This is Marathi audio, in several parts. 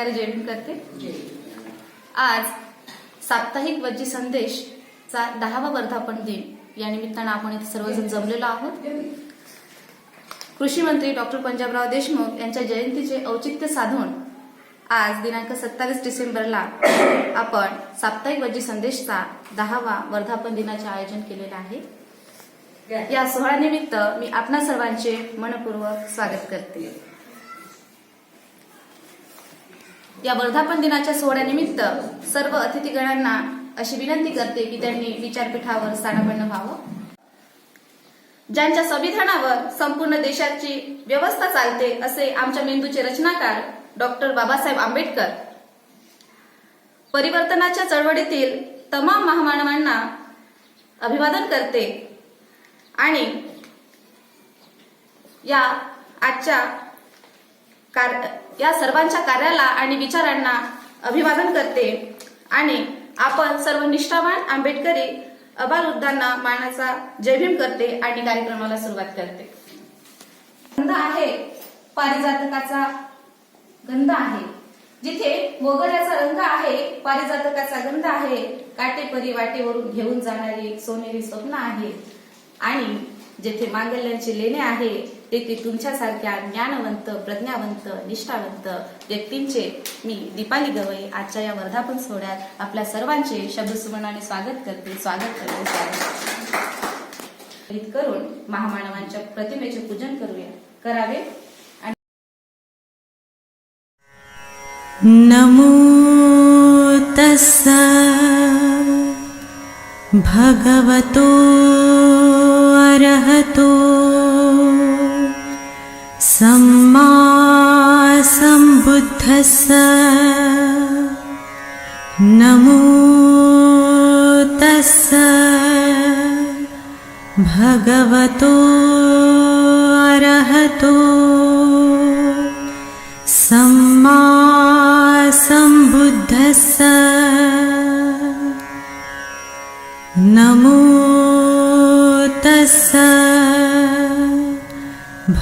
प्रकारे जय भीम करते। आज साप्ताहिक वज्जी संदेशचा 10वा वर्धापन दिन या निमित्तानं आपण इथे सर्वजण जमलेलो आहोत। कृषी मंत्री डॉक्टर पंजाबराव देशमुख यांच्या जयंतीचे औचित्य साधून आज दिनांक 27 डिसेंबरला आपण साप्ताहिक वज्जी संदेशचा 10वा वर्धापन दिनाचे आयोजन केलेले आहे। या सोहळ्यानिमित्त मी आपणा सर्वांचे मनपूर्वक स्वागत करते। या वर्धापन दिनाच्या सोहळ्यानिमित्त सर्व अतिथीगणांना अशी विनंती करते की त्यांनी विचारपीठावर स्थानापन्न व्हावं। ज्यांच्या संविधानावर संपूर्ण देशाची व्यवस्था चालते असे आमच्या मेंदूचे रचनाकार डॉक्टर बाबासाहेब आंबेडकर परिवर्तनाच्या चळवळीतील तमाम महामानवांना अभिवादन करते आणि या आजच्या या सर्वांच्या कार्याला आणि विचारांना अभिवादन करते आणि आपण सर्व निष्ठावान आंबेडकरी अबालवृद्धांना मानाचा जय भीम करते आणि कार्यक्रमाला सुरुवात करते। गंध आहे पारिजातकाचा गंध आहे, जिथे मोगऱ्याचा रंग आहे पारिजातकाचा गंध आहे, काटेपरी वाटेवरून घेऊन जाणारी सोनेरी स्वप्न आहे आणि जेथे मांगल्यांची लेणे आहे तेथे तुमच्यासारख्या ज्ञानवंत प्रज्ञावंत निष्ठावंत व्यक्तींचे मी दीपाली गवई आजच्या या वर्धापन सोहळ्यात आपल्या सर्वांचे शब्दसुमनाने स्वागत करते करून महामानवांच्या प्रतिमेचे पूजन करावे। नमो तस्सा भगवतो अरहतो सम्मा सम्बुद्धस्स। नमो तस्सा भगवतो अरहतो सम्मा सम्बुद्धस्स। नमो तस्सा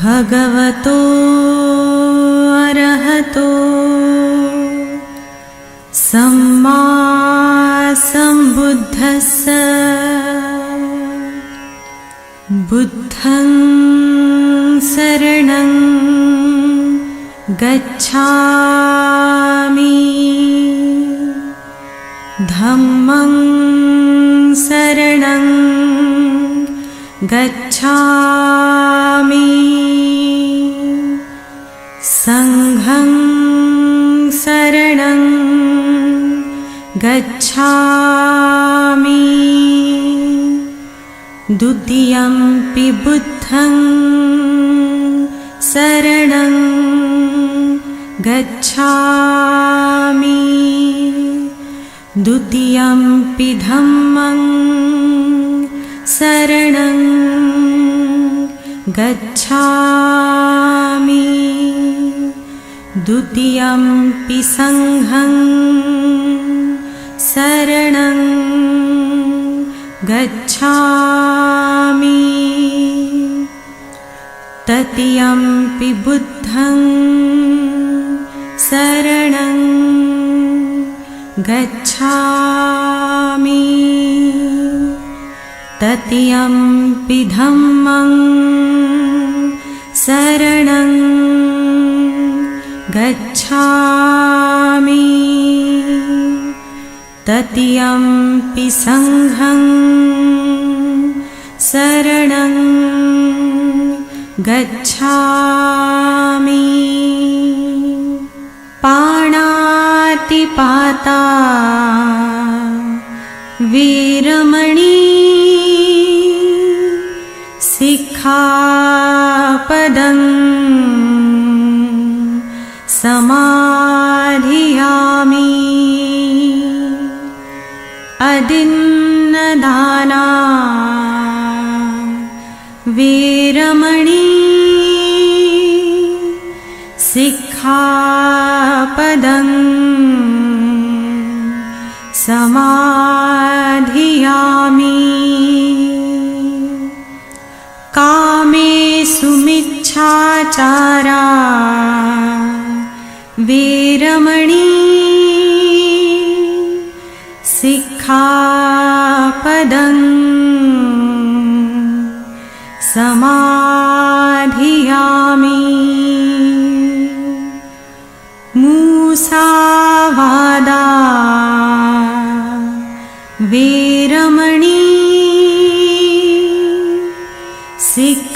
भगवतो अरहतो सम्मा सम्बुद्धस्स। बुद्धं शरणं गच्छामि, धम्मं शरणं गच्छामि, संघं शरणं गच्छामि, द्वितीयंपि बुद्धं शरणं गच्छामि, द्वितीयंपि धम्मं शरणं गच्छामि, द्वितीयंपि संघं शरणं गच्छामि, तृतीयंपि बुद्धं शरणं गच्छामि, तृतीयंपि धम्मं शरणं गच्छामि, तृतीयंपि संघं शरणं गच्छामि। पाणातिपाता वीरमणि सिक्खापदं समाधियामि, अदिन्नदाना वीरमणि सिक्खापदं समाधियामि। कामेषु मिच्छाचारा वीरमणि सिक्खापदं समाधियामि मूसावादा वेरमणि सिक्खापदं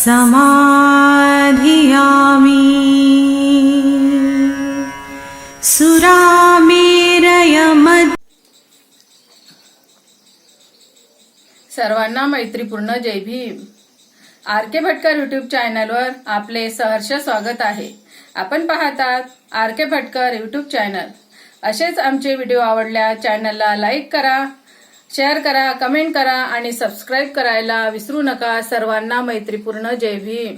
समाधियामि सुरामेरयमद् सर्वांना मैत्रीपूर्ण जय भीम. आर.के. भटकर युट्यूब चॅनलवर आपले सहर्ष स्वागत आहे. आपण पाहतात आर.के. Bhatkar YouTube channel. असेच आमचे व्हिडिओ आवडल्या चॅनलला लाईक करा, शेअर करा, कमेंट करा आणि सबस्क्राईब करायला विसरू नका. सर्वांना मैत्रीपूर्ण जय भीम.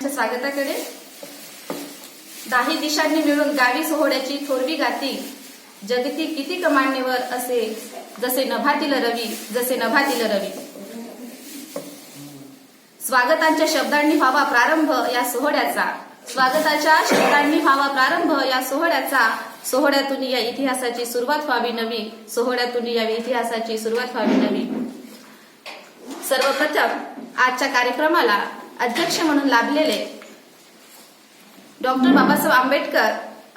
स्वागताकडे. दाही दिशांनी मिळून गावी सोहळ्याची थोरवी गाती, जगती किती कमांडीवर असे जसे नभातील रवी, जसे नभातील रवी. स्वागतांच्या शब्दांनी व्हावा प्रारंभ या सोहळ्याचा, स्वागताच्या शब्दांनी व्हावा प्रारंभ या सोहळ्याचा. सोहळ्यातून या इतिहासाची सुरुवात व्हावी नवी, सोहळ्यातून या इतिहासाची सुरुवात व्हावी नवी. सर्वप्रथम आजच्या कार्यक्रमाला अध्यक्ष म्हणून लाभलेले डॉक्टर बाबासाहेब आंबेडकर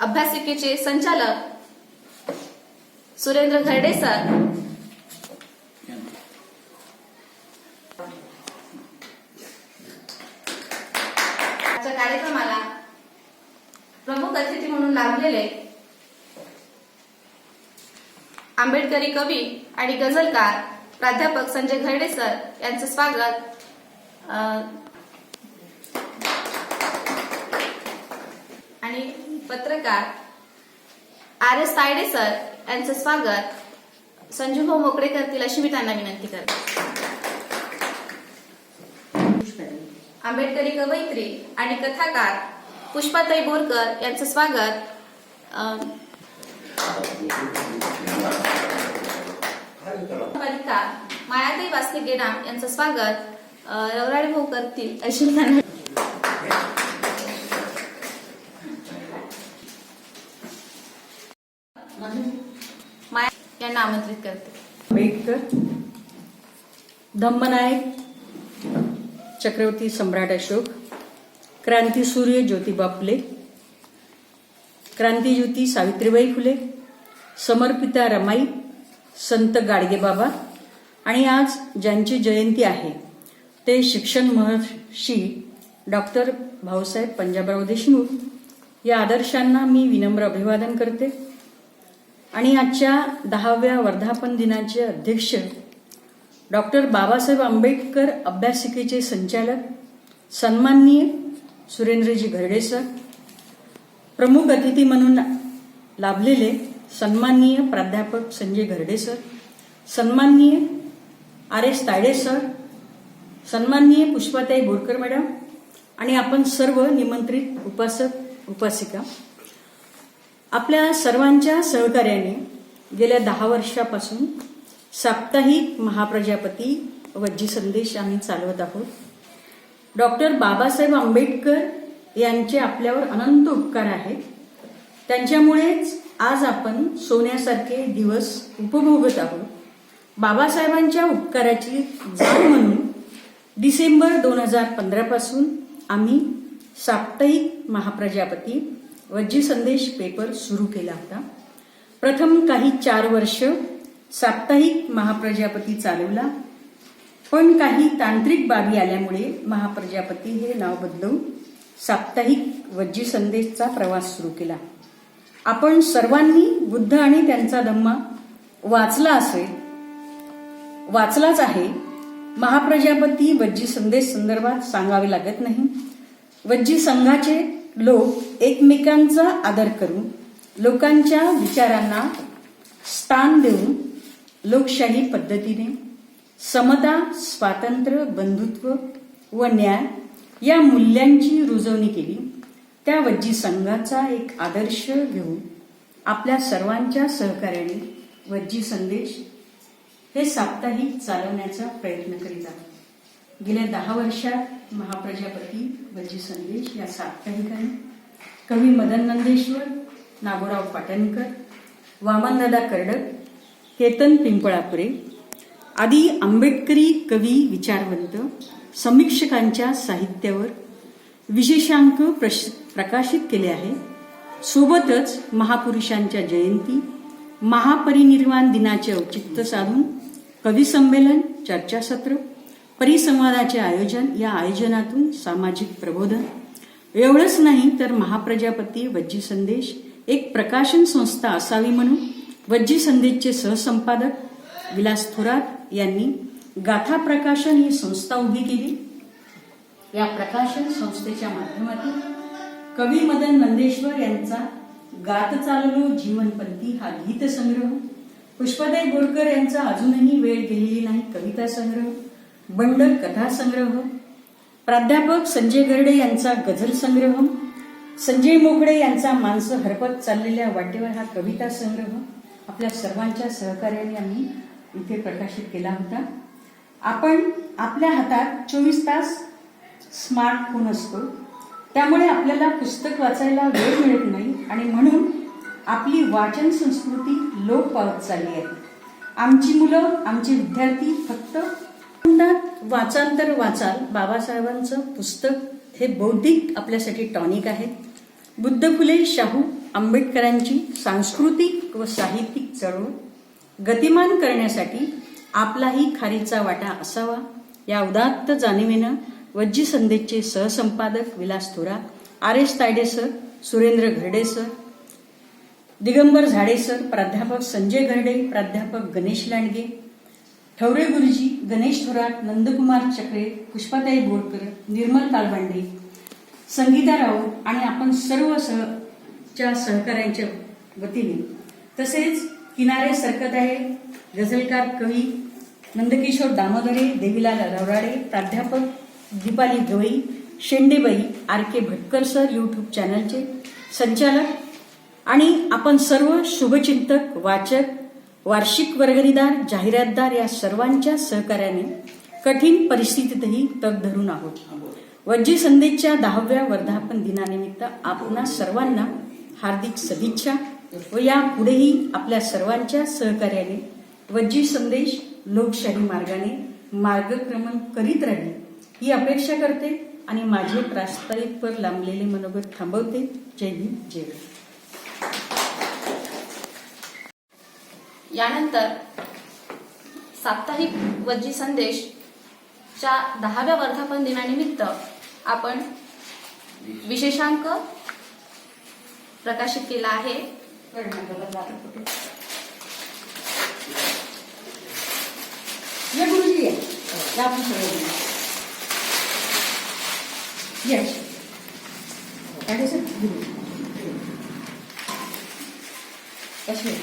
अभ्यासिकेचे संचालक सुरेंद्र घरडे सर, आजच्या कार्यक्रमाला प्रमुख अतिथी म्हणून लाभलेले आंबेडकरी कवी आणि गझलकार प्राध्यापक संजय घरडे सर यांचं स्वागत. आणि पत्रकार आर.एस. तायडे सर यांचं स्वागत संजूभाऊ मोकळे करतील अशी मी त्यांना विनंती करते. आंबेडकरी कवयित्री आणि कथाकार पुष्पाताई बोरकर यांचं स्वागत. बालिका मायाताई वासनिक गेडाम यांचं स्वागत रवराळे भाऊ करतील अशी मी त्यांना माया यांना आमंत्रित करते. आंबेडकर, धम्मनायक चक्रवर्ती सम्राट अशोक, क्रांतीसूर्य ज्योतिबा फुले, क्रांतीज्योती सावित्रीबाई फुले, समर्पिता रमाई, संत गाडगेबाबा आणि आज ज्यांची जयंती आहे ते शिक्षण महर्षी डॉक्टर भाऊसाहेब पंजाबराव देशमुख या आदर्शांना मी विनम्र अभिवादन करते. आणि आजच्या 10व्या वर्धापन दिनाचे अध्यक्ष डॉक्टर बाबासाहेब आंबेडकर अभ्यासिकेचे संचालक सन्माननीय सुरेंद्रजी घरडे सर, प्रमुख अतिथी म्हणून लाभलेले सन्माननीय प्राध्यापक संजय घरडे सर, सन्माननीय आर.एस. तायडे सर, सन्माननीय पुष्पाताई बोरकर मॅडम आणि आपण सर्व निमंत्रित उपासक उपासिका. आपल्या सर्वांच्या सहकार्याने गेल्या 10 वर्षापासून साप्ताहिक महाप्रजापती वज्जी संदेश आम्ही चालवत आहोत. डॉक्टर बाबासाहेब आंबेडकर यांचे आपल्यावर अनंत उपकार आहेत. त्यांच्यामुळेच आज आपण सोन्यासारखे दिवस उपभोगत आहोत. बाबासाहेबांच्या उपकाराची जाण म्हणून डिसेंबर 2015 पासून आम्ही साप्ताहिक महाप्रजापती वज्जी संदेश पेपर सुरू केला होता. प्रथम काही 4 वर्ष साप्ताहिक महाप्रजापती चालवला, पण काही तांत्रिक बाबी आल्यामुळे महाप्रजापती हे नाव बदलून साप्ताहिक वज्जी संदेशचा प्रवास सुरू केला. आपण सर्वांनी बुद्ध आणि त्यांचा धम्मा वाचलाच आहे. महाप्रजापती वज्जी संदेश संदर्भात सांगावे लागत नाही. वज्जी संघाचे लोक एकमेकांचा आदर करून लोकांच्या विचारांना स्थान देऊन लोकशाही पद्धतीने समता, स्वातंत्र्य, बंधुत्व व न्याय या मूल्यांची रुजवणी केली. त्या वज्जी संघाचा एक आदर्श घेऊन आपल्या सर्वांच्या सहकार्याने वज्जी संदेश हे साप्ताहिक चालवण्याचा प्रयत्न करीत आहोत. गेल्या 10 वर्षात महाप्रजापती वज्जी संदेश या साप्ताहिकाने कवी मदन नंदेश्वर, नागोराव पाटणकर, वामनदादा कर्डक, केतन पिंपळापुरे आदी आंबेडकरी कवी विचारवंत समीक्षकांच्या साहित्यावर विशेषांक प्रकाशित केले आहे. सोबतच महापुरुषांच्या जयंती, महापरिनिर्वाण दिनाचे औचित्य साधून कवी संमेलन, चर्चासत्र, परिसंवादाचे आयोजन, या आयोजनातून सामाजिक प्रबोधन एवढंच नाही तर महाप्रजापती वज्जी संदेश एक प्रकाशन संस्था असावी म्हणून वज्जी संदेशचे सहसंपादक विलास थोरात यांनी गाथा प्रकाशन ही संस्था उभी केली. या प्रकाशन संस्थेच्या माध्यमातून कवी मदन नंदेश्वर यांचा गात चाललो जीवनपंथी हा गीत संग्रह, पुष्पाताई बोरकर यांचा अजूनही वेळ गेलेली नाही कविता संग्रह, बंड कथा संग्रह, प्राध्यापक संजय गर्डे यांचा गझल संग्रह, संजय मोगडे यांचा माणसं हरपत चाललेल्या वाटेवर हा कविता संग्रह आपल्या सर्वांच्या सहकार्याने आम्ही इथे प्रकाशित केला होता. आपण आपल्या हातात 24 तास स्मार्टफोन असतो, त्यामुळे आपल्याला पुस्तक वाचायला वेळ मिळत नाही आणि म्हणून आपली वाचन संस्कृती लोप पावत चालली आहे. आमची मुलं, आमचे विद्यार्थी फक्त वाचाल तर वाचाल. बाबासाहेबांचं पुस्तक हे बौद्धिक आपल्यासाठी टॉनिक आहे. बुद्ध फुले शाहू आंबेडकरांची सांस्कृतिक व साहित्यिक चळवळ गतिमान करण्यासाठी आपलाही खारीचा वाटा असावा, या उदात्त जाणीवेनं वज्जी संदेशचे सहसंपादक Vilas Thorat, R S. Tayde sir, Surendra Gharde sir, Digambar Zade sir, प्राध्यापक संजय घरडे, प्राध्यापक गणेश लांडगे, ठवरे गुरुजी, गणेश थोरात, नंदकुमार चक्रे, पुष्पाताई बोरकर, निर्मल तालबांडे, संगीता राऊत आणि आपण सर्व सहकार्यांच्या वतीने, तसेच किनारे सरकत आहे गझलकार कवी नंदकिशोर दामोदरे, देवीलाल रवराडे, प्राध्यापक दीपाली गवई, शेंडेबाई, आर.के. भटकर सर, यूट्यूब चॅनलचे संचालक आणि आपण सर्व शुभचिंतक, वाचक, वार्षिक वर्गणीदार, जाहिरातदार या सर्वांच्या सहकार्याने कठीण परिस्थितीतही तग धरून आहोत. वज्जी संदेशच्या 10व्या वर्धापन दिनानिमित्त आपणा सर्वांना हार्दिक सदिच्छा व या पुढेही आपल्या सर्वांच्या सहकार्याने वज्जी संदेश लोकशाही मार्गाने मार्गक्रमण करीत राहील ही अपेक्षा करते आणि माझे प्रास्ताविकपर लांबलेले मनोगत थांबवते. जय भीम, जय भीम. यानंतर साप्ताहिक वज्जी संदेशच्या 10व्या वर्धापन दिनानिमित्त आपण विशेषांक प्रकाशित केला आहे. या गुरुजी या. या आपण सगळे यस काय सर कसे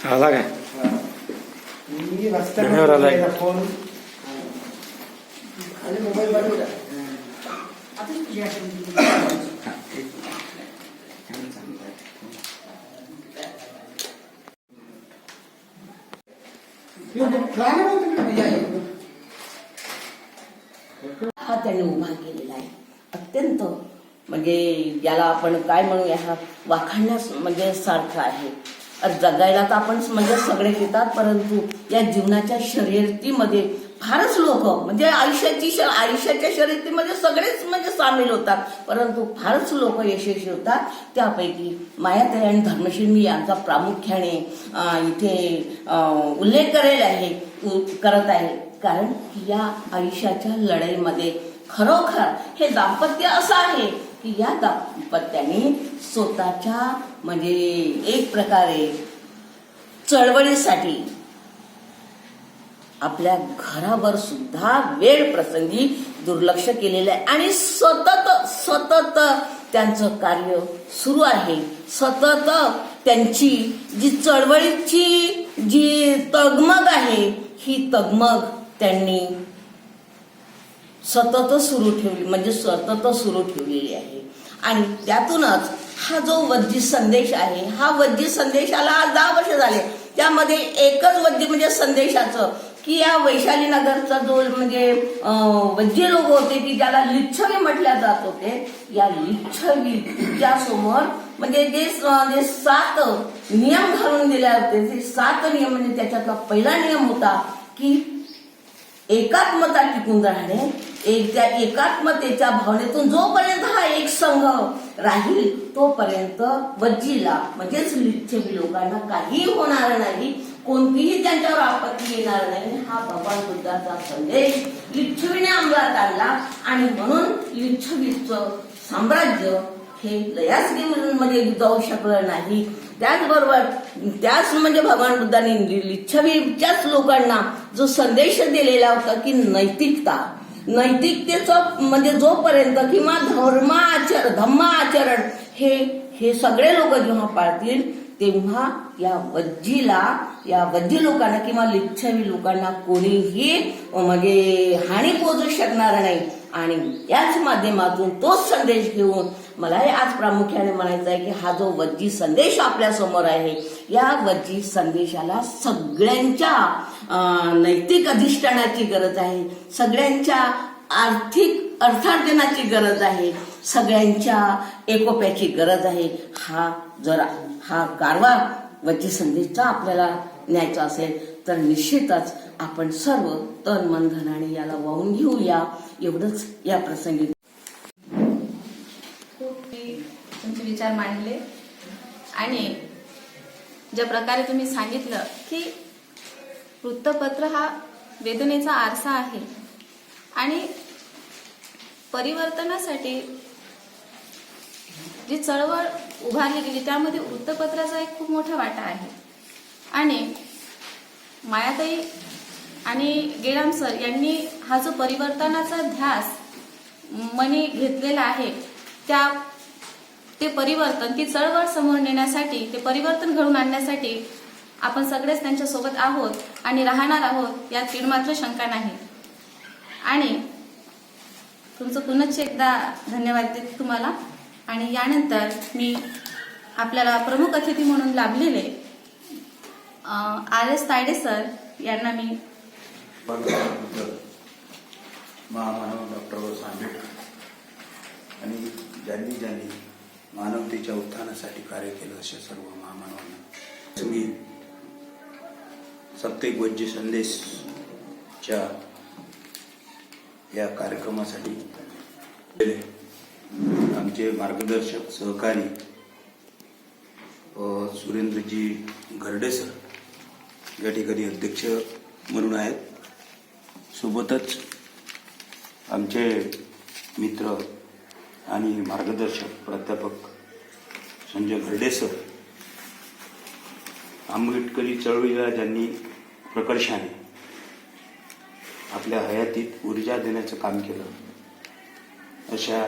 आला काय धन्यवाद आलाय. फोन मोबाईल हा त्याने उभा केलेला आहे. अत्यंत म्हणजे याला आपण काय म्हणूया, हा वाखाणण्यास म्हणजे सारखं आहे. जगायला तर आपण म्हणजे सगळे येतात, परंतु या जीवनाच्या शर्यतीमध्ये फारच लोक म्हणजे आयुष्याच्या शर्यतीमध्ये सगळेच म्हणजे सामील होतात, परंतु फारच लोक यशस्वी होतात. त्यापैकी मायाताई आणि धर्मशील यांचा प्रामुख्याने इथे उल्लेख करत आहे. कारण या आयुष्याच्या लढाईमध्ये खरोखर हे दाम्पत्य असं आहे की या दाम्पत्याने स्वतःच्या म्हणजे एक प्रकारे चळवळीसाठी आपल्या घरावर सुद्धा वेळ प्रसंगी दुर्लक्ष केलेलं आहे आणि सतत त्यांचं कार्य सुरू आहे. सतत त्यांची जी चळवळीची जी तगमग आहे, ही तगमग त्यांनी सतत सुरू ठेवलेली आहे. आणि त्यातूनच हा जो वज्जी संदेश आहे, हा वज्जी संदेशाला आज 10 वर्ष झाले. त्यामध्ये एकच वज्जी म्हणजे संदेशाचं की या वैशाली नगरचा जो म्हणजे वज्जी लोक होते की ज्याला लिच्छवी म्हटल्या जात होते, या लिच्छवीच्या समोर म्हणजे जे 7 नियम घालून दिले होते, ते 7 नियम म्हणजे त्याच्यातला पहिला नियम होता की एकात्मता टिकून राहणे. त्या एकात्मतेच्या भावनेतून जोपर्यंत हा एक संघ राहील तोपर्यंत वज्जीला म्हणजेच लिच्छवी लोकांना काही होणार नाही, कोणतीही त्यांच्यावर आपत्ती येणार नाही. हा भगवान बुद्धाचा संदेश लिच्छवीने अंमलात आणला आणि म्हणून लिच्छवीचं साम्राज्य हे लयास म्हणजे जाऊ शकलं नाही. त्याच म्हणजे भगवान बुद्धांनी लिच्छवीच्याच लोकांना जो संदेश दिलेला होता की नैतिकतेचं म्हणजे जोपर्यंत किंवा धम्माचरण हे सगळे लोक जेव्हा पाळतील तेव्हा या वज्जी लोकांना किंवा लिच्छवी लोकांना कोणीही म्हणजे हानी पोहोचू शकणार नाही. आणि याच माध्यमातून तोच संदेश घेऊन मला आज प्रामुख्याने म्हणायचं आहे की हा जो वज्जी संदेश आपल्या समोर आहे, या वज्जी संदेशाला सगळ्यांच्या नैतिक अधिष्ठानाची गरज आहे, सगळ्यांच्या आर्थिक अर्थार्जनाची गरज आहे, सगळ्यांच्या एकोप्याची गरज आहे. हा कारभार वज्जी संदेशचा आपल्याला न्यायचा असेल तर निश्चितच आपण सर्व तन मन धनाने याला वाहून घेऊया. एवढंच या प्रसंगी. खूप तुमचे विचार मांडले आणि ज्या प्रकारे तुम्ही सांगितलं की वृत्तपत्र हा वेदनेचा आरसा आहे आणि परिवर्तनासाठी जी चळवळ उभारली गेली त्यामध्ये वृत्तपत्राचा एक खूप मोठा वाटा आहे. आणि मायाताई आणि गेडाम सर यांनी हा जो परिवर्तनाचा ध्यास मनी घेतलेला आहे, ते परिवर्तन, ती चळवळ समोर नेण्यासाठी, ते परिवर्तन घडवून आणण्यासाठी आपण सगळेच त्यांच्या सोबत आहोत आणि राहणार आहोत यात तीळ मात्र शंका नाही. आणि तुमचं पुनश्च एकदा धन्यवाद देते तुम्हाला. आणि यानंतर मी आपल्याला प्रमुख अतिथी म्हणून लाभलेले RS तायडे सर यांना मी महामानव डॉक्टर बाबासाहेब आंबेडकर आणि ज्यांनी मानवतेच्या उत्थानासाठी कार्य केलं अशा सर्व महामानवांना मी साप्ताहिक वज्जी संदेशच्या या कार्यक्रमासाठी आमचे मार्गदर्शक सहकारी सुरेंद्रजी घरडे सर या ठिकाणी अध्यक्ष म्हणून आहेत. सोबतच आमचे मित्र आणि मार्गदर्शक प्राध्यापक संजय घरडे सर, आंबेडकरी चळवळीला ज्यांनी प्रकर्षाने आपल्या हयातीत ऊर्जा देण्याचं काम केलं, अशा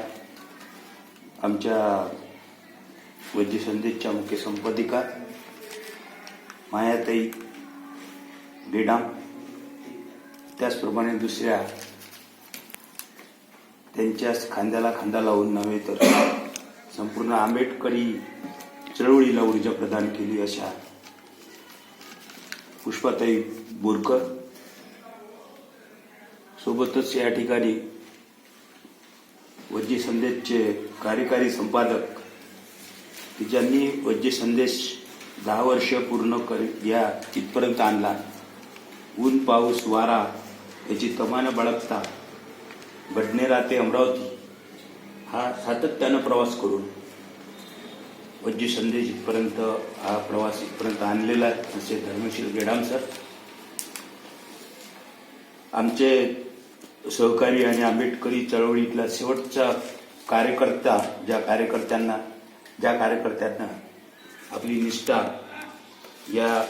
आमच्या वज्जी संदेशच्या मुख्य संपादिका मायाताई गेडाम, त्याचप्रमाणे दुसऱ्या त्यांच्याच खांद्याला खांदा लावून नव्हे तर संपूर्ण आंबेडकरी चळवळीला ऊर्जा प्रदान केली अशा पुष्पाताई बोरकर, सोबतच या ठिकाणी वज्जी संदेशचे कार्यकारी संपादक की ज्यांनी वज्जी संदेश 10 वर्ष पूर्ण या इथपर्यंत आणला. ऊन पाऊस वारा याची तमानं बाळगता बडनेरा ते अमरावती हा सातत्यानं प्रवास करून वज्जी संदेश इथपर्यंत हा प्रवास इथपर्यंत आणलेला आहे असे धर्मशील गेडाम सर, आमचे सहकारी आणि आंबेडकरी चळवळीतला शेवटचा कार्यकर्ता, ज्या कार्यकर्त्यांना आपली निष्ठा या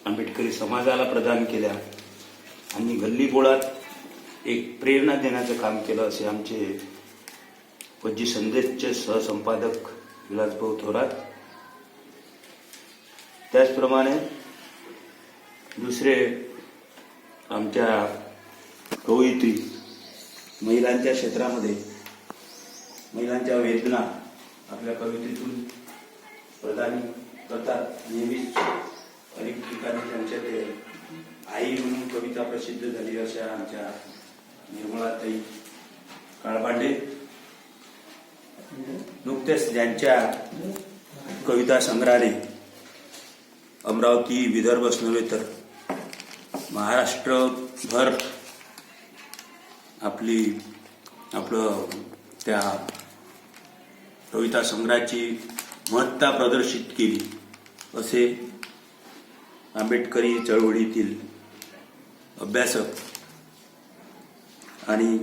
आंबेडकरी समाजाला प्रदान केल्या आणि गल्लीबोळात एक प्रेरणा देण्याचं काम केलं असे आमचे वज्जी संदेशचे सहसंपादक विलासभाऊ थोरात. त्याचप्रमाणे दुसरे आमच्या कवयित्री महिलांच्या क्षेत्रामध्ये महिलांच्या वेदना आपल्या कवितेतून प्रदान करतात. नेहमीच अनेक ठिकाणी त्यांच्या ते आई म्हणून कविता प्रसिद्ध झाली अशा आमच्या निर्मलाताई काळबांडे नुकतेच ज्यांच्या कविता संग्रहाने अमरावती विदर्भच नव्हे तर महाराष्ट्रभर आपलं त्या कविता संग्रहाची महत्ता प्रदर्शित केली असे आंबेडकरी चळवळीतील अभ्यासक आणि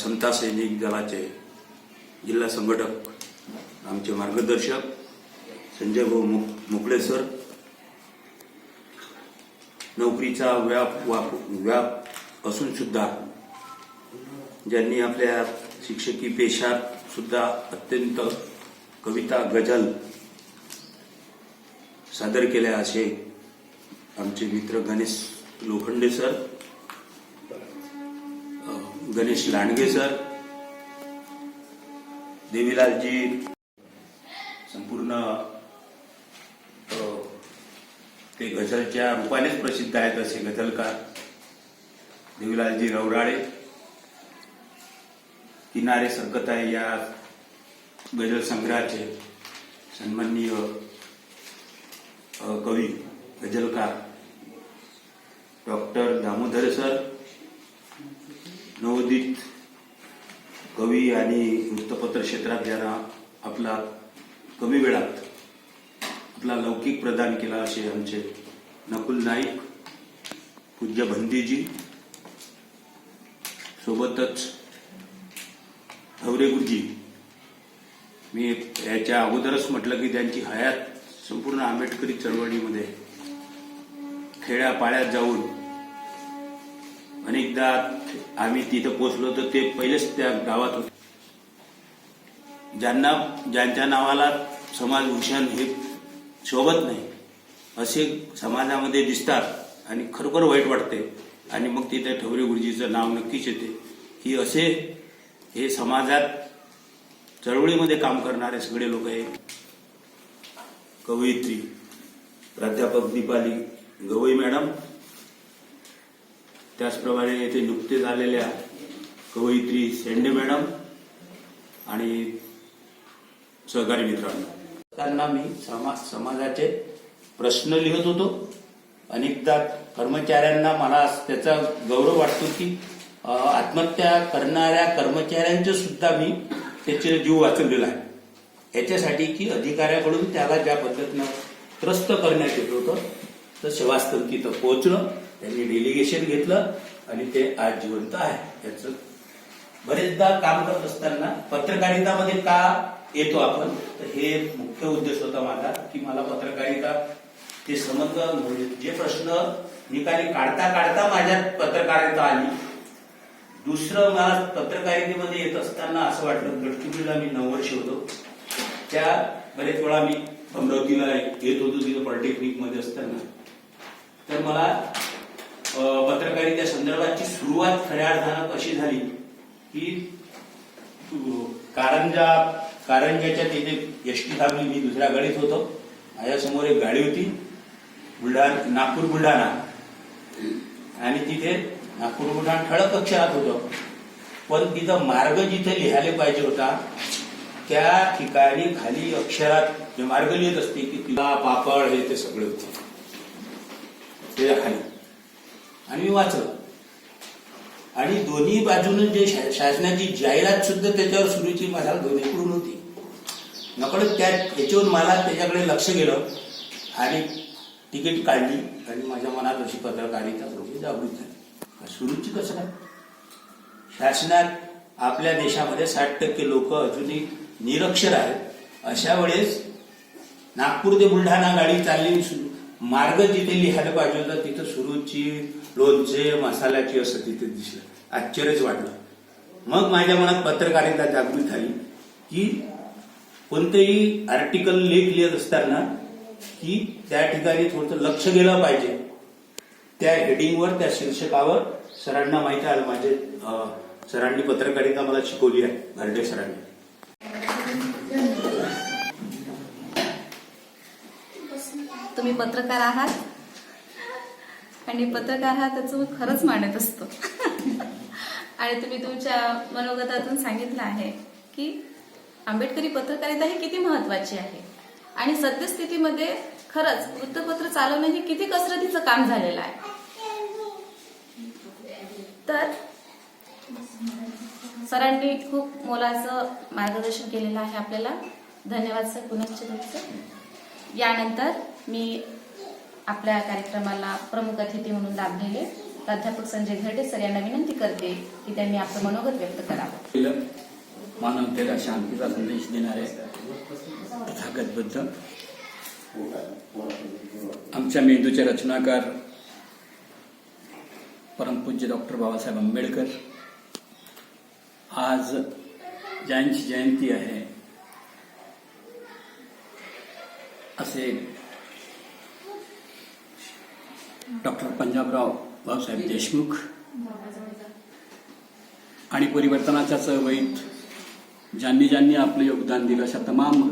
समता सैनिक दलाचे जिल्हा संघटक आमचे मार्गदर्शक संजय भाऊ मोकळे सर नोकरीचा व्याप असून सुद्धा ज्यांनी आपल्या शिक्षकी पेशात सुद्धा अत्यंत कविता गझल सादर केल्या असे आमचे मित्र गणेश लोखंडे सर, गणेश लांडगे सर, देवीलालजी संपूर्ण ते गझलच्या रूपानेच प्रसिद्ध आहेत असे गझलकार देवीलालजी रवराळे, किनारे सरकत आहे या गझल संग्रहाचे सन्माननीय कवी गझलकार डॉक्टर दामोदर सर, नवोदित कवी आणि वृत्तपत्र क्षेत्रात ज्यांना आपला कमी वेळात आपला लौकिक प्रदान केला असे आमचे नकुल नाईक, पूज्य भंदीजी, सोबतच धवरे गुरुजी. मी याच्या अगोदरच म्हटलं की त्यांची हयात संपूर्ण आंबेडकरी चळवळीमध्ये खेड्यापाड्यात जाऊन अनेकदा आम्ही तिथं पोहोचलो तर ते पहिलेच त्या गावात होते. ज्यांच्या नावाला समाजभूषण हे शोभत नाही असे समाजामध्ये दिसतात आणि खरोखर वाईट वाटते. आणि मग तिथे ठवरे गुरुजीचं नाव नक्कीच येते की असे हे समाजात चळवळीमध्ये काम करणारे सगळे लोक आहेत. कवयित्री प्राध्यापक दीपाली गवई मॅडम, त्याचप्रमाणे येथे नुकतेच आलेल्या कवयित्री शेंडे मॅडम आणि सहकारी मित्रांनो, त्यांना मी समाजाचे प्रश्न लिहत होतो. अनेकदा कर्मचाऱ्यांना मला त्याचा गौरव वाटतो की आत्महत्या करणाऱ्या कर्मचाऱ्यांचे सुद्धा मी त्याचे जीव वाचवलेला आहे. याच्यासाठी की अधिकाऱ्याकडून त्याला ज्या पद्धतीनं त्रस्त करण्यात येत होतं तर सेवास्थळ तिथं पोहोचलं, त्यांनी डेलिगेशन घेतलं आणि ते आज जिवंत आहे. याचं बरेचदा काम करत असताना पत्रकारितामध्ये का येतो आपण तर हे मुख्य उद्देश होता माझा की मला पत्रकारिता ते समजलं. म्हणजे जे प्रश्न निकाली काढता काढता माझ्या पत्रकारिता आली. दुसरं मला पत्रकारितेमध्ये येत असताना असं वाटलं, गडचिरोलीला मी 9 वर्ष होतो, त्या बरेच वेळा मी अमरावतीला येत होतो तिथं पॉलिटेक्निक मध्ये असताना, तर मला पत्रकारिता संदर्भाची सुरुवात खऱ्या अर्थानं कशी झाली की कारंजाच्या तिथे एसटी थांबली, मी दुसऱ्या गाडीत होतो, माझ्यासमोर एक गाडी होती नागपूर बुलढाणा आणि तिथे नागपूर बुलढाणा ठळक अक्षरात होतं, पण तिथं मार्ग जिथे लिहायला पाहिजे होता त्या ठिकाणी खाली अक्षरात जे मार्ग लिहित असते की तिला पापड हे ते सगळे होते ते खाली, आणि मी वाचलं. आणि दोन्ही बाजूने जे शासनाची जाहिरात सुद्धा त्याच्यावर सुरूची माझ्या दोन्हीकडून होती. नकळत याच्यावरून मला त्याच्याकडे लक्ष गेलं आणि तिकीट काढली आणि माझ्या मनात अशी पत्रकारिता थोडी जागृत झाली. सुरूची कसं काय, शासनात आपल्या देशामध्ये 60% लोक अजूनही निरक्षर आहेत. अशा वेळेस नागपूर ते बुलढाणा गाडी चालली, मार्ग जिथे लिहायला पाहिजे होता तिथं सुरूची लोणचे मसाल्याची असं तिथे दिसलं. आश्चर्यच वाटलं. मग माझ्या मनात पत्रकारिता जागृत झाली की कोणतेही आर्टिकल लेख लिहित असताना की त्या ठिकाणी थोडंसं लक्ष गेलं पाहिजे त्या हेडिंगवर, त्या शीर्षकावर सरांना माहिती आहे, माझे सरांनी पत्रकारिता मला शिकवली आहे, घरडे सरांनी. तुम्ही पत्रकार आहात आणि पत्रकार हा त्याचं खरंच मांडत असतो. आणि तुम्ही तुमच्या मनोगतातून सांगितलं आहे की आंबेडकरी पत्रकारिता ही किती महत्वाची आहे आणि सद्यस्थितीमध्ये खरंच वृत्तपत्र चालवणं हे किती कसरतीचं काम झालेलं आहे. तर सरांनी खूप मोलाचं मार्गदर्शन केलेलं आहे आपल्याला. धन्यवाद सर पुनश्च तुमचं. यानंतर मी आपल्या कार्यक्रमाला प्रमुख अतिथी म्हणून लाभलेले प्राध्यापक संजय घरडे सर यांना विनंती करते की त्यांनी आपलं मनोगत व्यक्त करावं. मानवतेला शांतीचा संदेश देणारे तथागत बुद्ध, आमच्या मेंदूचे रचनाकार परमपूज्य डॉक्टर बाबासाहेब आंबेडकर, आज ज्यांची जयंती आहे असे डॉक्टर पंजाबराव भाऊसाहेब देशमुख आणि परिवर्तनाच्या चळवळीत ज्यांनी ज्यांनी आपलं योगदान दिलं अशा तमाम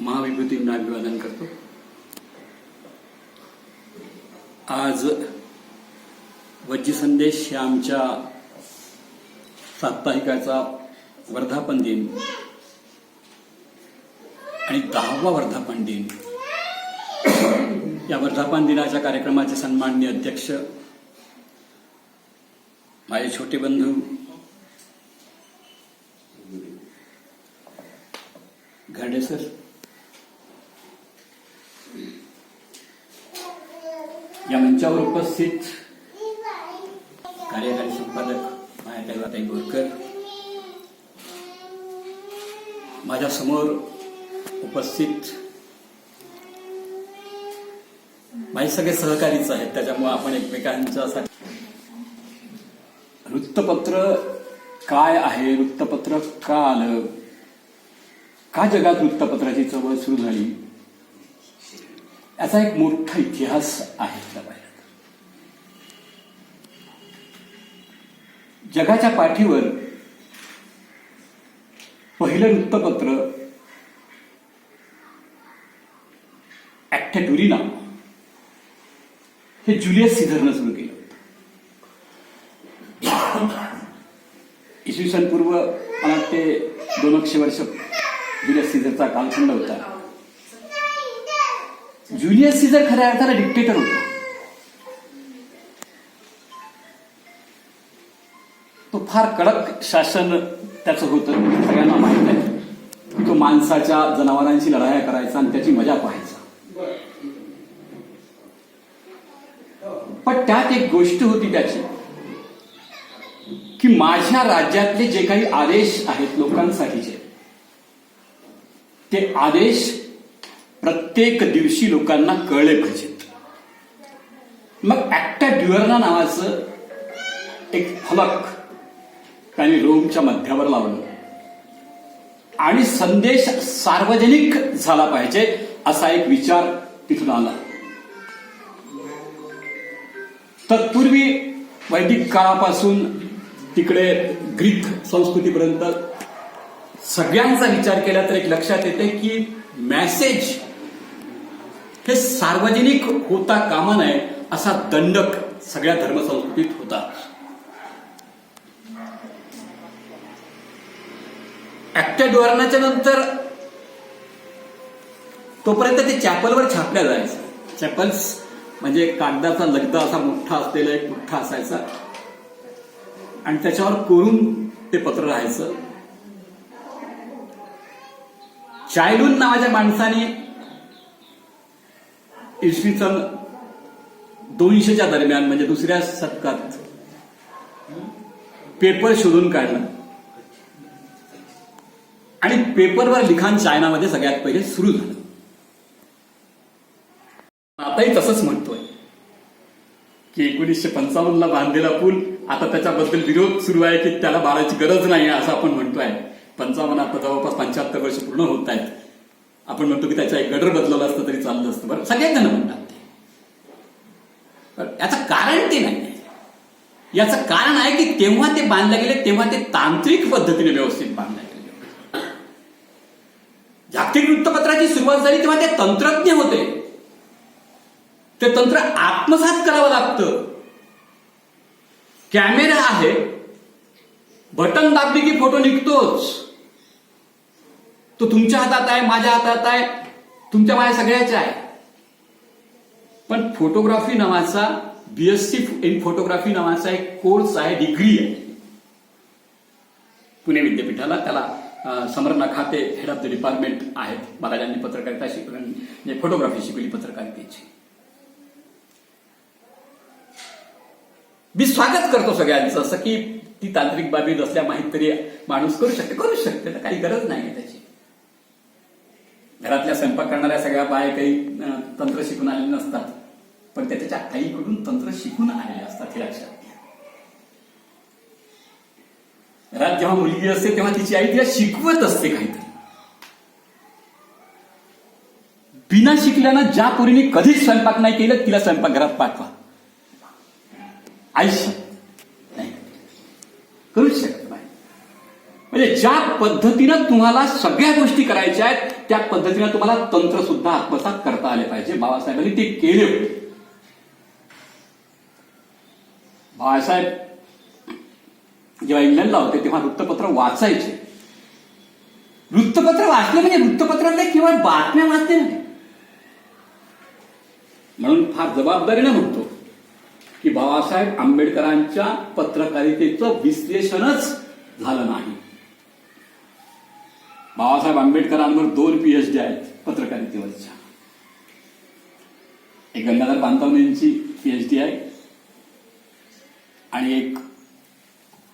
महाविभूतींना अभिवादन करतो. आज वज्जी संदेश या आमच्या साप्ताहिकाचा वर्धापन दिन आणि 10वा वर्धापन दिन. या वर्धापन दिनाच्या कार्यक्रमाचे सन्माननीय अध्यक्ष माझे छोटे बंधू घरडे सर, या मंचावर उपस्थित कार्यकारी संपादक मायाताई बोरकर, माझ्या समोर उपस्थित माझे सगळे सहकारीच आहेत, त्याच्यामुळे आपण एकमेकांच्या वृत्तपत्र काय आहे, वृत्तपत्र का आलं, का जगात वृत्तपत्राची चळवळ सुरू झाली, याचा एक मोठा इतिहास आहे. जगाच्या पाठीवर पहिलं वृत्तपत्र ऍक्टेटुरिना हे जुलियस सीझरनं सुरू केलं होतं. इसवी सन पूर्व मला वाटते 200 वर्ष जुलियस सीझरचा कालखंड होता. जुलियस सीझर खऱ्या अर्थाला डिक्टेटर होता. तो फार कडक शासन त्याचं होतं, सगळ्यांना माहित आहे. तो माणसाच्या जनावरांशी लढाया करायचा आणि त्याची मजा पाहायचा. पण त्यात एक गोष्ट होती त्याची की माझ्या राज्यातले जे काही आदेश आहेत लोकांसाठीचे, ते आदेश प्रत्येक दिवशी लोकांना कळले पाहिजेत. मग ऍक्टा ड्युअर्ना नावाचं एक फलक त्यांनी रोमच्या मध्यावर लावलं आणि संदेश सार्वजनिक झाला पाहिजे असा एक विचार तिथून आला. तत्पूर्वी वैदिक काळापासून तिकडे ग्रीक संस्कृतीपर्यंत सगळ्यांचा विचार केला तर एक लक्षात येते की मेसेज हे सार्वजनिक होता कामा नये असा दंडक सगळ्या धर्मसंस्कृतीत होता. ऍक्टा ड्युअर्नाच्या नंतर तोपर्यंत ते चॅपलवर छापल्या जायचं. चॅपल्स म्हणजे कागदाचा लगदा असा मोठा असलेला एक पुठ्ठा असायचा आणि त्याच्यावर कोरून ते पत्र राहायचं. चायलून नावाच्या माणसाने इसवी सन 200च्या दरम्यान म्हणजे दुसऱ्या शतकात पेपर शोधून काढला आणि पेपरवर लिखाण चायनामध्ये सगळ्यात पहिले सुरू झालं. आताही तसंच म्हणतोय की 1955ला बांधलेला पूल आता त्याच्याबद्दल विरोध सुरू आहे की त्याला बाळाची गरज नाही असं आपण म्हणतोय. 55 आता जवळपास 75 वर्ष पूर्ण होत आहेत. आपण म्हणतो की त्याचा एक गडर बदलवला असतं तरी चाललं असतं. बरं, सगळेच जण म्हणतात ते. याचं कारण ते नाही. याचं कारण आहे की तेव्हा ते बांधले गेले तेव्हा ते तांत्रिक पद्धतीने व्यवस्थित बांधले गेले. जागतिक वृत्तपत्राची सुरुवात झाली तेव्हा ते तंत्रज्ञ होते. ते तंत्र आत्मसात करावं लागतं. कॅमेरा आहे, बटन दाबली की फोटो निघतोच. तो तुमच्या हातात आहे, माझ्या हातात आहे, तुमच्या माझ्या सगळ्याच्या आहे. पण फोटोग्राफी नावाचा BSc इन फोटोग्राफी नावाचा एक कोर्स आहे, डिग्री आहे पुणे विद्यापीठाला. त्याला समर्ना खाते हेड ऑफ द डिपार्टमेंट आहेत. मला ज्यांनी पत्रकारिता शिकवली म्हणजे फोटोग्राफी शिकवली पत्रकारितेची. मी स्वागत करतो सगळ्यांचं, असं की ती तांत्रिक बाबी नसल्या माहीत तरी माणूस करू शकते तर काही गरज नाही त्याची. घरातल्या स्वयंपाक करणाऱ्या सगळ्या बाया काही तंत्र शिकून आलेले नसतात, पण ते त्याच्या आईकडून तंत्र शिकून आलेले असतात, हे लक्षात घ्या. घरात जेव्हा मुलगी असते तेव्हा तिची आई तिला शिकवत असते काहीतरी. बिना शिकल्यानं ज्या पोरीने कधीच स्वयंपाक नाही केलं तिला स्वयंपाकघरात पाठवा. आयुष्य नाही करूच शकत नाही. म्हणजे ज्या पद्धतीनं तुम्हाला सगळ्या गोष्टी करायच्या आहेत त्या पद्धतीनं तुम्हाला तंत्र सुद्धा आत्मसात करता आले पाहिजे. बाबासाहेबांनी ते केले होते. बाळासाहेब जेव्हा इंग्लंडला होते तेव्हा वृत्तपत्र वाचायचे. वृत्तपत्र वाचले म्हणजे वृत्तपत्रातले केवळ बातम्या वाचते नाही, म्हणून फार जबाबदारीनं म्हणतो की बाबासाहेब आंबेडकरांच्या पत्रकारितेचं विश्लेषणच झालं नाही. बाबासाहेब आंबेडकरांवर 2 PhD आहेत पत्रकारितेवरच्या. एक गंगाधर पानतावणेंची PhD आहे आणि एक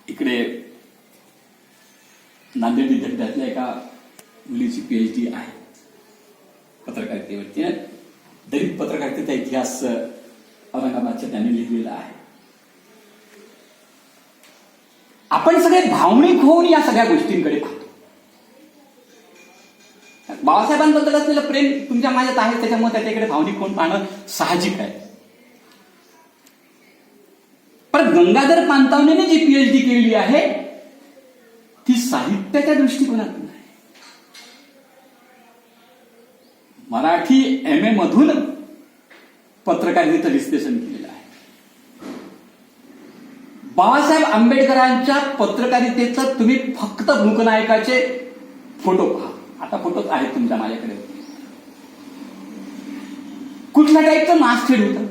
इकडे नांदेड विद्यापीठातल्या एका मुलीची PhD आहे पत्रकारितेवरती. दलित पत्रकारितेचा इतिहास औरंगाबादच्या त्यांनी लिहिलेला आहे. आपण सगळे भावनिक होऊन या सगळ्या गोष्टींकडे पाहतो. बाबासाहेबांबद्दल असलेलं प्रेम तुमच्या माझ्यात आहे, त्याच्यामुळे त्याच्याकडे भावनिक होऊन पाहणं साहजिक आहे. पण गंगाधर पानतावणेने जी PhD केलेली आहे ती साहित्याच्या दृष्टिकोनातून आहे. मराठी MA मधून पत्रकारितेचं विश्लेषण केलेलं आहे. बाबासाहेब आंबेडकरांच्या पत्रकारितेचं तुम्ही फक्त मूकनायकाचे फोटो पहा. आता फोटोच आहेत तुमच्या माझ्याकडे. कुठल्या टाईपचं मास्टहेड होतं.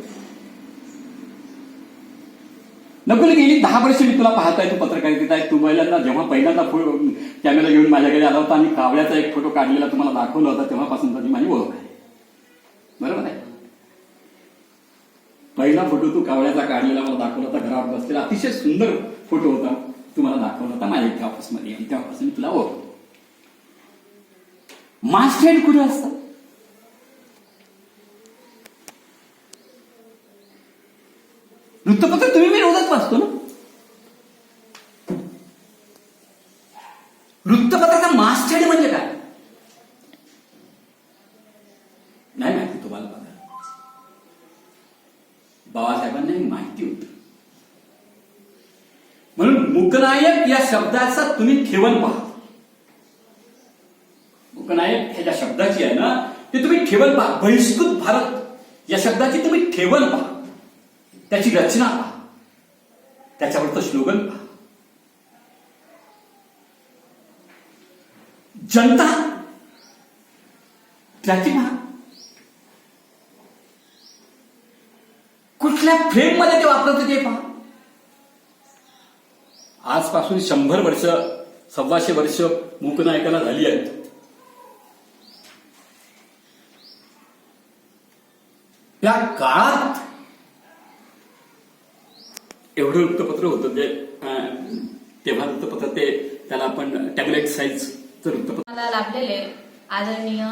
नकुल गेली 10 वर्ष मी तुला पाहताय, तू पत्रकारितेत आहे. तू पहिल्यांदा कॅमेरा घेऊन माझ्याकडे आला होता आणि कावळ्याचा एक फोटो काढलेला तुम्हाला दाखवला होता, तेव्हापासून तुझी माझी ओळख आहे. बरोबर आहे. पहिला फोटो तू कावळ्याचा काढलेला मला दाखवला होता, घरावर बसलेला अतिशय सुंदर फोटो होता, तुम्हाला दाखवला होता माझ्या इथे ऑफिसमध्ये. आणि तेव्हापासून मी तुला ओळखतो. मास्टहेड कुठे असतं. वृत्तपत्र तुम्ही मी रोजच वाचतो ना. वृत्तपत्राचा मास्टहेड म्हणजे काय नाही माहिती तुम्हाला. बघा, बाबासाहेबांना ही माहिती होती. म्हणून मूकनायक या शब्दाचा तुम्ही ठेवण पहा. मूकनायक ह्या ज्या शब्दाची आहे ना ते तुम्ही ठेवण पहा. बहिष्कृत भारत या शब्दाची तुम्ही ठेवण पहा. त्याची रचना पहा, त्याच्यावरचं स्लोगन पहा. जनता त्याची पहा. कुठल्या फ्रेम मध्ये ते वापरतं ते पहा. आजपासून 100 वर्ष 125 वर्ष मूकनायकाला झाली आहेत. त्या काळात एवढं वृत्तपत्र होतं. तेव्हा वृत्तपत्र त्याला आपण टॅबलेट साईजचं वृत्तपत्र. मला लाभलेले आदरणीय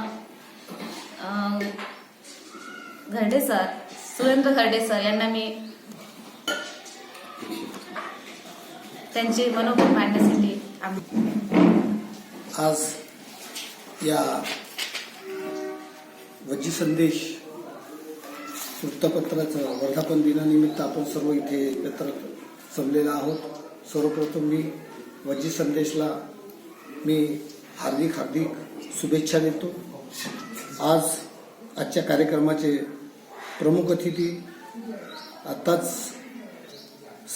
घरडे सर, सुरेंद्र घरडे सर यांना मी त्यांची मनोगत मांडण्यासाठी आज या वज्जी संदेश वृत्तपत्राचं वर्धापन दिनानिमित्त आपण सर्व इथे एकत्र जमलेलो आहोत। सर्वप्रथम मी वज्जी संदेशला मी हार्दिक शुभेच्छा देतो। आजच्या कार्यक्रमाचे प्रमुख अतिथी आताच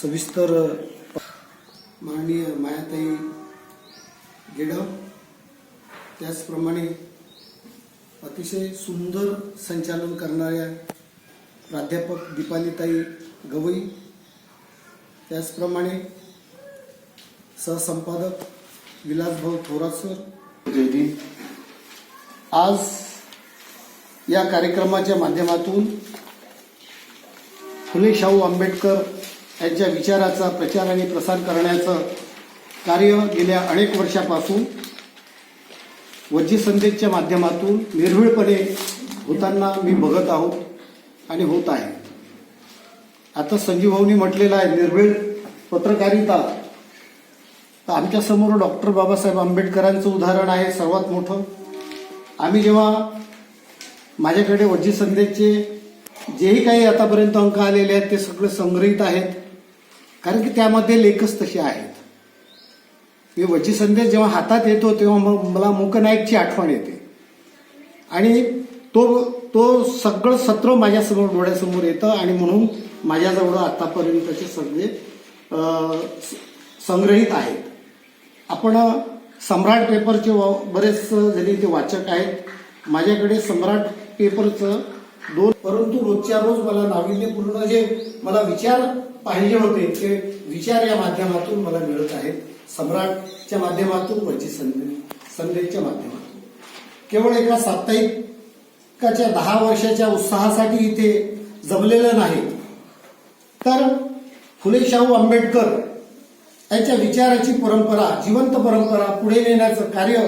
सविस्तर माननीय मायाताई गेडम, त्याचप्रमाणे अतिशय सुंदर संचालन करणाऱ्या प्राध्यापक दीपालीताई गवई, त्याचप्रमाणे सहसंपादक विलासभाऊ थोरात सर। आज या कार्यक्रमाच्या माध्यमातून फुले शाहू आंबेडकर यांच्या विचाराचा प्रचार आणि प्रसार करण्याचं कार्य गेल्या अनेक वर्षापासून वज्जी संदेशच्या माध्यमातून निर्भीडपणे होताना मी बघत आहोत आणि होत आहे। आता संजीव भाऊनी म्हटलेलं आहे निर्भीड पत्रकारिता, तर आमच्या समोर डॉक्टर बाबासाहेब आंबेडकरांचं उदाहरण आहे सर्वात मोठं। आम्ही जेव्हा माझ्याकडे वज्जी संदेशचे जेही काही आतापर्यंत अंक आलेले आहेत ते सगळे संग्रहित आहेत, कारण की त्यामध्ये लेखच तसे आहेत। मी वज्जी संदेश जेव्हा हातात येतो तेव्हा मला मूकनायकची आठवण येते आणि तो सगळं सत्र माझ्यासमोर डोळ्यासमोर येतं आणि म्हणून माझ्याजवळ आतापर्यंतचे सगळे संग्रहित आहेत। आपण सम्राट पेपरचे बरेच जणी ते वाचक आहेत। माझ्याकडे सम्राट पेपरचं 2, परंतु रोजच्या रोज मला नाविन्यपूर्ण जे मला विचार पाहिजे होते ते विचार या माध्यमातून मला मिळत आहेत। सम्राटच्या माध्यमातून, वज्जी संदेशच्या माध्यमातून। केवळ एका साप्ताहिकाच्या 10 वर्षाच्या उत्साहासाठी इथे जमलेलं नाही, तर फुले शाहू आंबेडकर यांच्या विचाराची परंपरा, जिवंत परंपरा पुढे नेण्याचं कार्य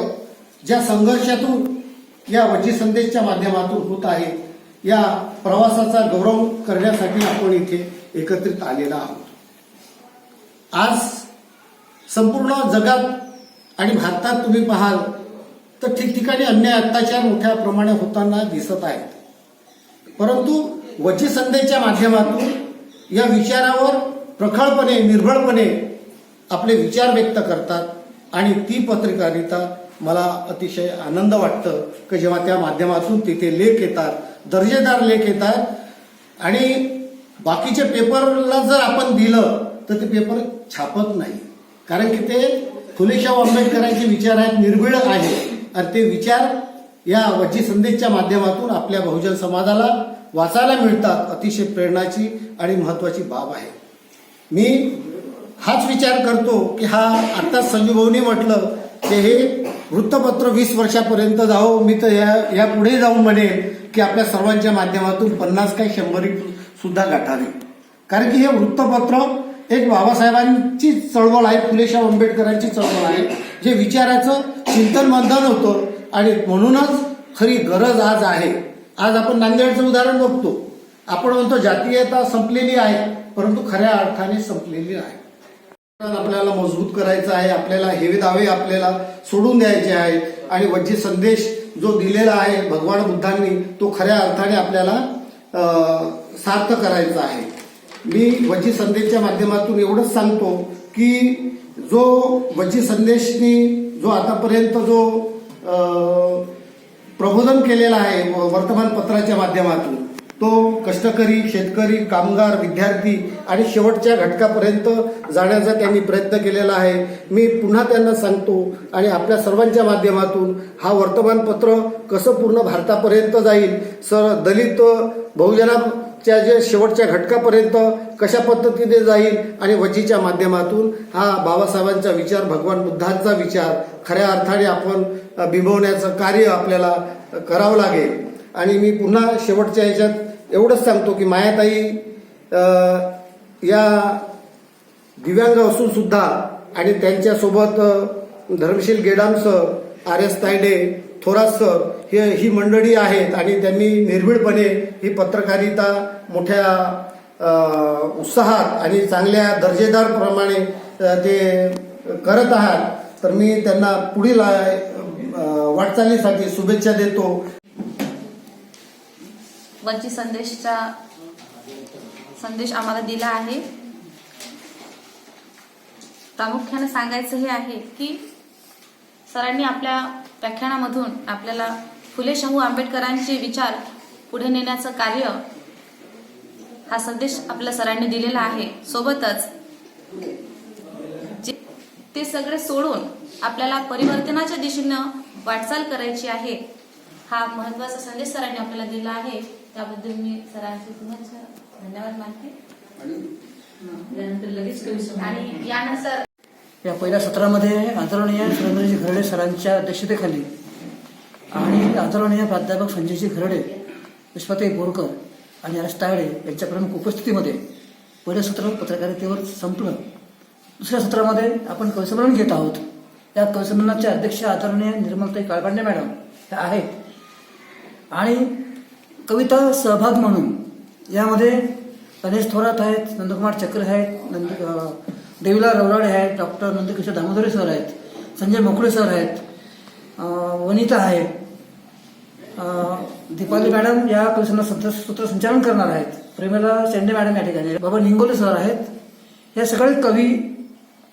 ज्या संघर्षातून या वज्जी संदेशच्या माध्यमातून होत आहे, या प्रवासाचा गौरव करण्यासाठी आपण इथे एकत्रित आलेला आहोत। आज संपूर्ण जगात आणि भारतात तुम्ही पाहाल तर ठिकठिकाणी अन्याय अत्याचार मोठ्या प्रमाणात होताना दिसत आहेत, परंतु वज्जी संदेशच्या माध्यमातून या विचारावर प्रखळपणे, निर्भयपणे आपले विचार व्यक्त करतात आणि ती पत्रकारिता मला अतिशय आनंद वाटतं की जेव्हा त्या माध्यमातून तिथे लेख येतात, दर्जेदार लेख येतात आणि बाकीच्या पेपरला जर आपण दिलं तर ते पेपर छापत नाही, कारण की ते फुले शाहू आंबेडकरांचे विचार आहेत, निर्भीड आहेत आणि ते विचार या वज्जी संदेशच्या माध्यमातून आपल्या बहुजन समाजाला वाचायला मिळतात। अतिशय प्रेरणाची आणि महत्वाची बाब आहे। मी हाच विचार करतो की हा आता संजीव भाऊनी म्हटलं की हे वृत्तपत्र 20 वर्षापर्यंत जावं, मी तर या पुढे जाऊन म्हणेन की आपल्या सर्वांच्या माध्यमातून 50 काय 100 सुद्धा गाठावे, कारण की हे वृत्तपत्र एक बाबासाहेबांची चळवळ आहे, फुले शाहू आंबेडकरांची चळवळ आहे, जे विचाराचं चिंतन मंथन होतं आणि म्हणूनच खरी गरज आज आहे। आज आपण नांदेडचं उदाहरण बघतो, आपण म्हणतो जातीयता संपलेली आहे, परंतु खऱ्या अर्थाने संपलेली आहे। आपल्याला मजबूत करायचं आहे, आपल्याला हेवे दावे आपल्याला सोडून द्यायचे आहे आणि वज्जी संदेश जो दिलेला आहे भगवान बुद्धांनी तो खऱ्या अर्थाने आपल्याला सार्थ करायचा आहे। मी वज्जी संदेशच्या माध्यमातून एवढंच सांगतो की जो वज्जी संदेशनी जो आतापर्यंत जो प्रबोधन केलेला आहे वर्तमानपत्राच्या माध्यमातून, तो कष्टकरी, शेतकरी, कामगार, विद्यार्थी आणि शेवटच्या घटकापर्यंत जाण्याचा त्यांनी प्रयत्न केलेला आहे। मी पुन्हा त्यांना सांगतो आणि आपल्या सर्वांच्या माध्यमातून हा वर्तमानपत्र कसं पूर्ण भारतापर्यंत जाईल, दलित बहुजनाच्या जे शेवटच्या घटकापर्यंत कशा पद्धतीने जाईल आणि वज्जीच्या माध्यमातून हा बाबासाहेबांचा विचार, भगवान बुद्धांचा विचार खऱ्या अर्थाने आपण बिंबवण्याचं कार्य आपल्याला करावं लागेल। आणि मी पुन्हा शेवटच्या ह्याच्यात एवढंच सांगतो की मायाताई या दिव्यांग असून सुद्धा आणि त्यांच्यासोबत Dharmasheel Gedam sir, RS Tayde, Thorat sir ही मंडळी आहेत आणि त्यांनी निर्भीडपणे ही पत्रकारिता मोठ्या उत्साहात आणि चांगल्या दर्जेदार प्रमाणे ते करत आहात, तर मी त्यांना पुढील वाटचालीसाठी शुभेच्छा देतो। वंचित संदेश आम्हाला दिला आहे. प्रामुख्याने सांगायचं हे आहे की सरांनी आपल्या व्याख्यानामधून आपल्याला फुले शाहू आंबेडकरांचे विचार पुढे नेण्याचं कार्य हा संदेश आपल्या सरांनी दिलेला आहे. सोबतच ते सगळे सोडून आपल्याला परिवर्तनाच्या दिशेनं वाटचाल करायची आहे हा महत्वाचा संदेश सरांनी आपल्याला दिला आहे. त्याबद्दल मी सरांचे पुन्हा धन्यवाद मानते. आणि यानंतर या पहिल्या सत्रामध्ये आदरणीय सुरेंद्रजी घरडे सरांच्या अध्यक्षतेखाली आणि आदरणीय प्राध्यापक संजयजी घरडे, विश्वाताई बोरकर आणि हर्ष तायडे यांच्या प्रमुख उपस्थितीमध्ये पहिलं सत्र पत्रकारितेवर संपलं. दुसऱ्या सत्रामध्ये आपण कविसंमेलन घेत आहोत. या कविसंमेलनाचे अध्यक्ष आदरणीय निर्मलताई काळकांडे मॅडम ह्या आहेत. आणि कविता सहभाग म्हणून यामध्ये गणेश थोरात आहेत, नंदकुमार चक्र आहेत, देवीला रवराडे आहेत, डॉक्टर नंदकिशोर दामोदरे सर आहेत, संजय मोकळे सर आहेत, वनिता आहे, दीपाली मॅडम या कविसंमेलनात सूत्रसंचालन करणार आहेत, प्रेमला शेंडे मॅडम या ठिकाणी, बाबा निंगोले सर आहेत. हे सगळे कवी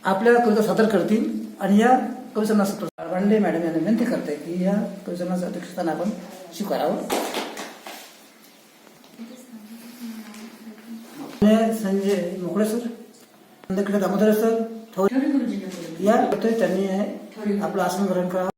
आपल्या कविता सादर करतील आणि या कविसंमेलनात काळकांडे मॅडम यांना विनंती करते की या कविसंमेलनाचं अध्यक्षस्थान आपण स्वीकारावं. संजय मोकळे सर, नंदकिशोर दामोदरे सर या त्यांनी आपलं आसन ग्रहण करावं.